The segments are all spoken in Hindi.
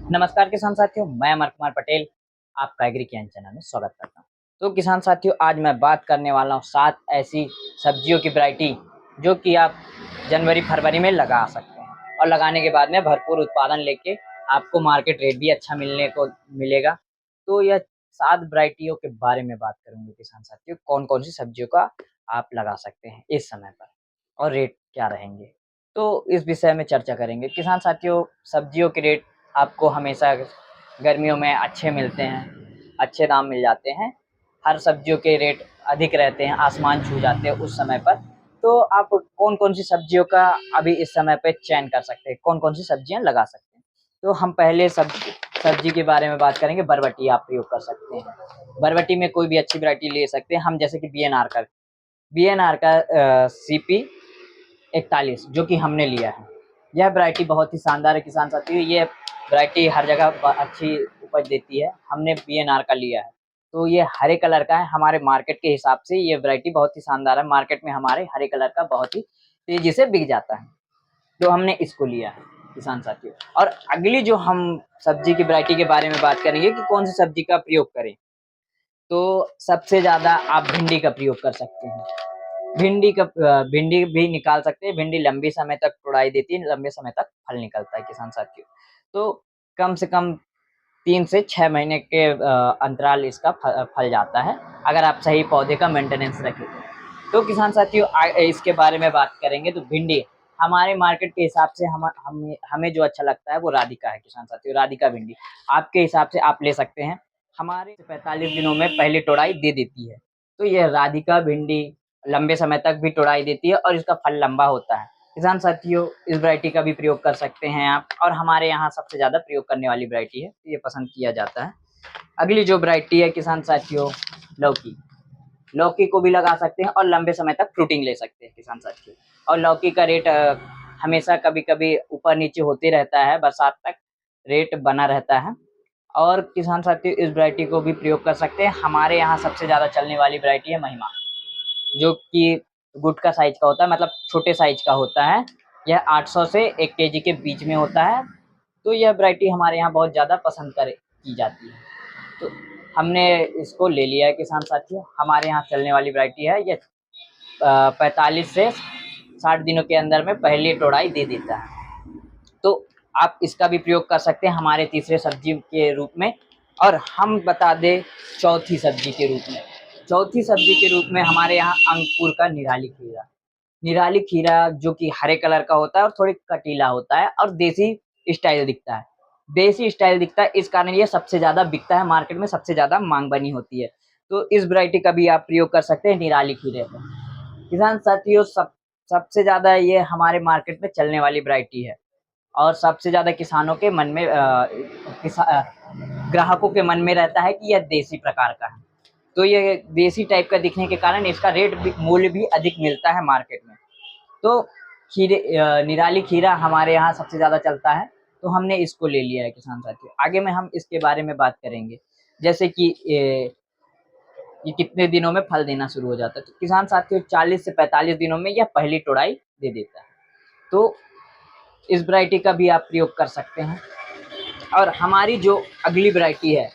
नमस्कार किसान साथियों, मैं अमर कुमार पटेल आपका एग्री ज्ञान चैनल में स्वागत करता हूँ। तो किसान साथियों, आज मैं बात करने वाला हूँ 7 ऐसी सब्जियों की वैरायटी जो कि आप जनवरी-फरवरी में लगा सकते हैं और लगाने के बाद में भरपूर उत्पादन लेके आपको मार्केट रेट भी अच्छा मिलने को मिलेगा। तो यह 7 वैरायटियों के बारे में बात करूँगा किसान साथियों, कौन-कौन सी सब्जियों का आप लगा सकते हैं इस समय पर और रेट क्या रहेंगे। तो इस विषय में चर्चा करेंगे। किसान साथियों, सब्जियों के रेट आपको हमेशा गर्मियों में अच्छे मिलते हैं, अच्छे दाम मिल जाते हैं। हर सब्जियों के रेट अधिक रहते हैं, आसमान छू जाते हैं उस समय पर। तो आप कौन-कौन सी सब्जियों का अभी इस समय पे चयन कर सकते हैं, कौन-कौन सी सब्जियाँ लगा सकते हैं। तो हम पहले सब्जी के बारे में बात करेंगे, बरबटी आप प्रयोग कर सकते हैं। बरबटी में कोई भी अच्छी वैरायटी ले सकते हैं हम, जैसे कि बीएनआर का सीपी 41 जो कि हमने लिया है। यह वैरायटी बहुत ही शानदार है किसान साथियों, ये वैरायटी हर जगह अच्छी उपज देती है। हमने बीएनआर का लिया है, तो ये हरे कलर का है। हमारे मार्केट के हिसाब से ये वैरायटी बहुत ही शानदार है। मार्केट में हमारे हरे कलर का बहुत ही तेज़ी से बिक जाता है, तो हमने इसको लिया है किसान साथियों। और अगली जो हम सब्जी की वैरायटी के बारे में बात करेंगे कि कौन सी सब्जी का प्रयोग करें, तो सबसे ज़्यादा आप भिंडी का प्रयोग कर सकते हैं। भिंडी भी निकाल सकते हैं। भिंडी लंबी समय तक तुड़ाई देती है, लंबे समय तक फल निकलता है किसान साथियों। तो कम से कम 3 से 6 महीने के अंतराल इसका फल जाता है, अगर आप सही पौधे का मेंटेनेंस रखें तो। तो किसान साथियों, इसके बारे में बात करेंगे तो भिंडी हमारे मार्केट के हिसाब से हमें जो अच्छा लगता है वो राधिका है किसान साथियों, राधिका भिंडी। आपके हिसाब से आप ले सकते हैं। हमारे 45 दिनों में पहली तुड़ाई दे देती है। तो ये राधिका भिंडी लंबे समय तक भी तुड़ाई देती है और इसका फल लंबा होता है। किसान साथियों, इस वैरायटी का भी प्रयोग कर सकते हैं आप, और हमारे यहाँ सबसे ज़्यादा प्रयोग करने वाली वैरायटी है, ये पसंद किया जाता है। अगली जो वैरायटी है किसान साथियों, लौकी। लौकी को भी लगा सकते हैं और लंबे समय तक फ्रूटिंग ले सकते हैं किसान साथियों। और लौकी का रेट हमेशा कभी-कभी ऊपर-नीचे होते रहता है, बरसात तक रेट बना रहता है। और किसान साथियों, इस वैरायटी को भी प्रयोग कर सकते हैं। हमारे यहाँ सबसे ज़्यादा चलने वाली वैरायटी है महिमा, जो कि गुटका साइज का होता है, मतलब छोटे साइज का होता है। यह 800 से 1 केजी के बीच में होता है। तो यह वैरायटी हमारे यहाँ बहुत ज़्यादा पसंद की जाती है। तो हमने इसको ले लिया है किसान साथियों। हमारे यहाँ चलने वाली वैरायटी है। ये 45 से 60 दिनों के अंदर में पहली तुड़ाई दे देता है। तो आप इसका भी प्रयोग कर सकते हैं हमारे तीसरे सब्जी के रूप में। और हम बता दें चौथी सब्जी के रूप में, चौथी सब्जी के रूप में हमारे यहाँ अंकुर का निराली खीरा। निराली खीरा जो कि हरे कलर का होता है और थोड़ी कटीला होता है और देसी स्टाइल दिखता है। देसी स्टाइल दिखता है, इस कारण ये सबसे ज़्यादा बिकता है, मार्केट में सबसे ज़्यादा मांग बनी होती है। तो इस वैरायटी का भी आप प्रयोग कर सकते हैं निराली खीरे पर। किसान साथियों, सबसे ज़्यादा ये हमारे मार्केट में चलने वाली वैरायटी है और सबसे ज़्यादा किसानों के मन में ग्राहकों के मन में रहता है कि यह देसी प्रकार का है। तो ये देसी टाइप का दिखने के कारण इसका रेट भी, मूल्य भी अधिक मिलता है मार्केट में। तो निराली खीरा हमारे यहाँ सबसे ज़्यादा चलता है, तो हमने इसको ले लिया है किसान साथियों। आगे में हम इसके बारे में बात करेंगे, जैसे कि ये कितने दिनों में फल देना शुरू हो जाता है। तो किसान साथियों, 40 से 45 दिनों में यह पहली तुड़ाई दे देता है। तो इस वैरायटी का भी आप प्रयोग कर सकते हैं। और हमारी जो अगली वैरायटी है,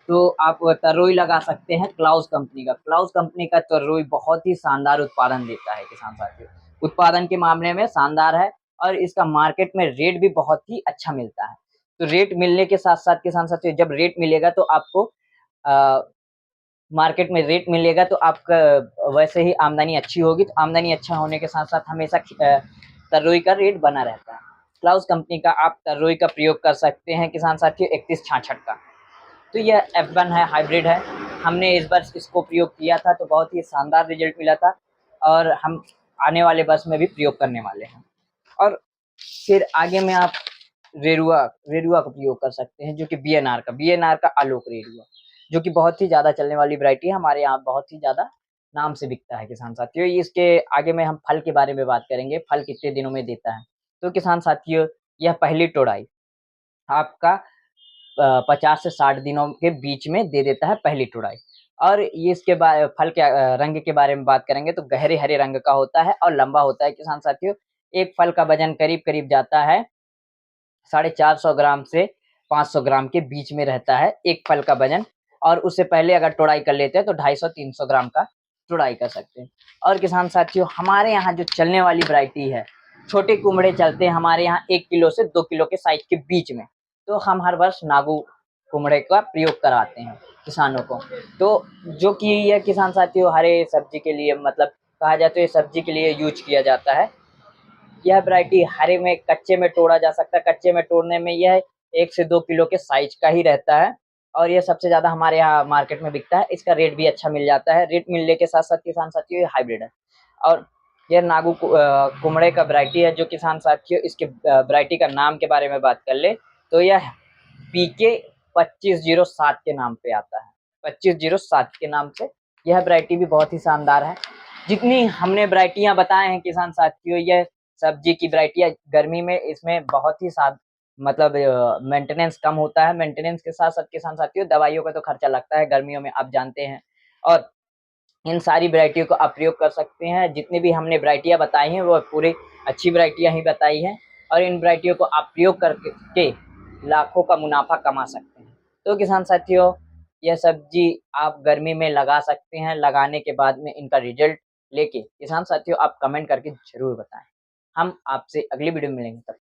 तो आप तरोई लगा सकते हैं क्लाउस कंपनी का। क्लाउस कंपनी का तरोई बहुत ही शानदार उत्पादन देता है किसान साथियों। उत्पादन के मामले में शानदार है और इसका मार्केट में रेट भी बहुत ही अच्छा मिलता है। तो रेट मिलने के साथ-साथ किसान साथियों, जब रेट मिलेगा तो आपको मार्केट में रेट मिलेगा तो आपका वैसे ही आमदनी अच्छी होगी। तो आमदनी अच्छा होने के साथ-साथ हमेशा तरोई का रेट बना रहता है। क्लाउस कंपनी का आप तरोई का प्रयोग कर सकते हैं किसान साथियों, 3166 का। तो यह F1 है, हाइब्रिड है। हमने इस बार इसको प्रयोग किया था तो बहुत ही शानदार रिज़ल्ट मिला था और हम आने वाले वर्ष में भी प्रयोग करने वाले हैं। और फिर आगे में आप रेरुआ रेरुआ का प्रयोग कर सकते हैं, जो कि बीएनआर का आलोक रेरुआ, जो कि बहुत ही ज़्यादा चलने वाली वैरायटी है। हमारे यहाँ बहुत ही ज़्यादा नाम से बिकता है किसान साथियों। इसके आगे में हम फल के बारे में बात करेंगे, फल कितने दिनों में देता है। तो किसान साथियों, यह पहली तुड़ाई आपका 50 से 60 दिनों के बीच में दे देता है पहली तुड़ाई। और ये इसके फल के रंग के बारे में बात करेंगे तो गहरे हरे रंग का होता है और लंबा होता है किसान साथियों। एक फल का वज़न करीब-करीब जाता है 450 ग्राम से 500 ग्राम के बीच में रहता है एक फल का वजन। और उससे पहले अगर तोड़ाई कर लेते हैं तो 250-300 ग्राम का तोड़ाई कर सकते हैं। और किसान साथियों, हमारे यहाँ जो चलने वाली वैरायटी है, छोटे कुमड़े चलते हैं हमारे यहाँ 1 किलो से 2 किलो के साइज के बीच में। तो हम हर वर्ष नागू कुमड़े का प्रयोग कराते हैं किसानों को। तो जो कि यह किसान साथियों हरे सब्जी के लिए, मतलब कहा जाए तो ये सब्जी के लिए यूज किया जाता है। यह वैरायटी हरे में कच्चे में तोड़ा जा सकता है। कच्चे में तोड़ने में यह 1 से 2 किलो के साइज का ही रहता है और ये सबसे ज़्यादा हमारे यहाँ मार्केट में बिकता है। इसका रेट भी अच्छा मिल जाता है। रेट मिलने के साथ-साथ किसान साथियों ये हाइब्रिड है। और यह नागू कुमड़े का वैरायटी है जो किसान साथियों इसके वैरायटी का नाम के बारे में बात कर ले तो यह पीके 2507 के नाम पे आता है। 2507 के नाम से यह वैरायटी भी बहुत ही शानदार है। जितनी हमने वैरायटियाँ बताए हैं किसान साथियों, यह सब्जी की वैरायटियाँ गर्मी में इसमें बहुत ही मतलब मेंटेनेंस कम होता है। मेंटेनेंस के साथ-साथ किसान साथियों दवाइयों का तो खर्चा लगता है गर्मियों में, आप जानते हैं। और इन सारी वैरायटियों को आप प्रयोग कर सकते हैं। जितनी भी हमने वैरायटियाँ बताई हैं वो पूरी अच्छी वैरायटियाँ ही बताई हैं और इन वैरायटियों को आप प्रयोग करके लाखों का मुनाफा कमा सकते हैं। तो किसान साथियों, यह सब्जी आप गर्मी में लगा सकते हैं। लगाने के बाद में इनका रिजल्ट लेके किसान साथियों आप कमेंट करके ज़रूर बताएँ। हम आपसे अगली वीडियो में मिलेंगे, तब